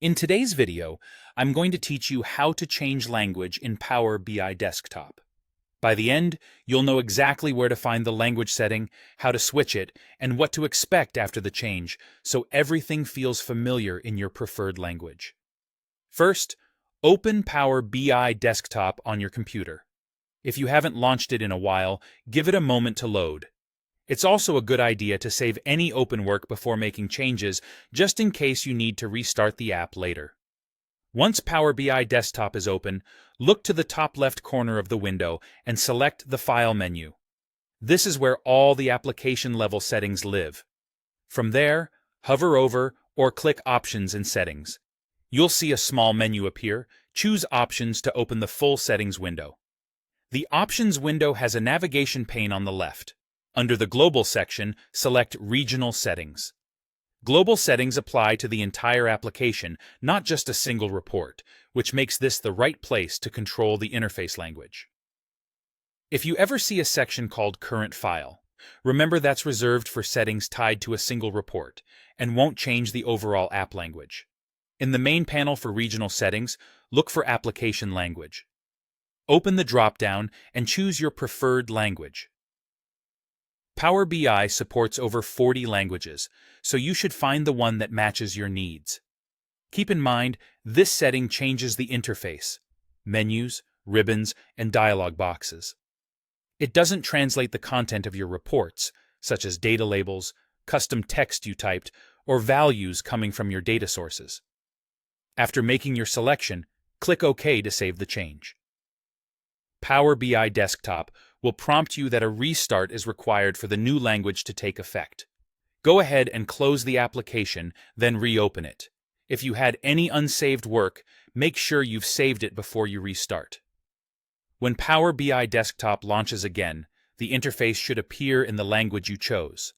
In today's video, I'm going to teach you how to change language in Power BI Desktop. By the end, you'll know exactly where to find the language setting, how to switch it, and what to expect after the change, so everything feels familiar in your preferred language. First, open Power BI Desktop on your computer. If you haven't launched it in a while, give it a moment to load. It's also a good idea to save any open work before making changes, just in case you need to restart the app later. Once Power BI Desktop is open, look to the top left corner of the window and select the File menu. This is where all the application-level settings live. From there, hover over or click Options and Settings. You'll see a small menu appear. Choose Options to open the full settings window. The Options window has a navigation pane on the left. Under the Global section, select Regional Settings. Global settings apply to the entire application, not just a single report, which makes this the right place to control the interface language. If you ever see a section called Current File, remember that's reserved for settings tied to a single report and won't change the overall app language. In the main panel for Regional Settings, look for Application Language. Open the drop-down and choose your preferred language. Power BI supports over 40 languages, so you should find the one that matches your needs. Keep in mind, this setting changes the interface, menus, ribbons, and dialog boxes. It doesn't translate the content of your reports, such as data labels, custom text you typed, or values coming from your data sources. After making your selection, click OK to save the change. Power BI Desktop will prompt you that a restart is required for the new language to take effect. Go ahead and close the application, then reopen it. If you had any unsaved work, make sure you've saved it before you restart. When Power BI Desktop launches again, the interface should appear in the language you chose.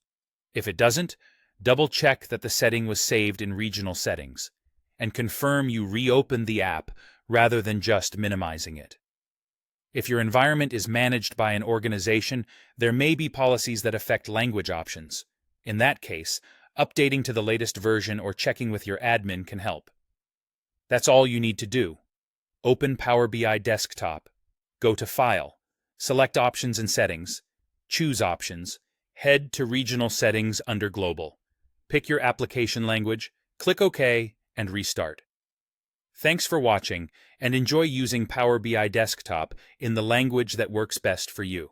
If it doesn't, double-check that the setting was saved in Regional Settings, and confirm you reopened the app rather than just minimizing it. If your environment is managed by an organization, there may be policies that affect language options. In that case, updating to the latest version or checking with your admin can help. That's all you need to do. Open Power BI Desktop, go to File, select Options and Settings, choose Options, head to Regional Settings under Global. Pick your application language, click OK, and restart. Thanks for watching, and enjoy using Power BI Desktop in the language that works best for you.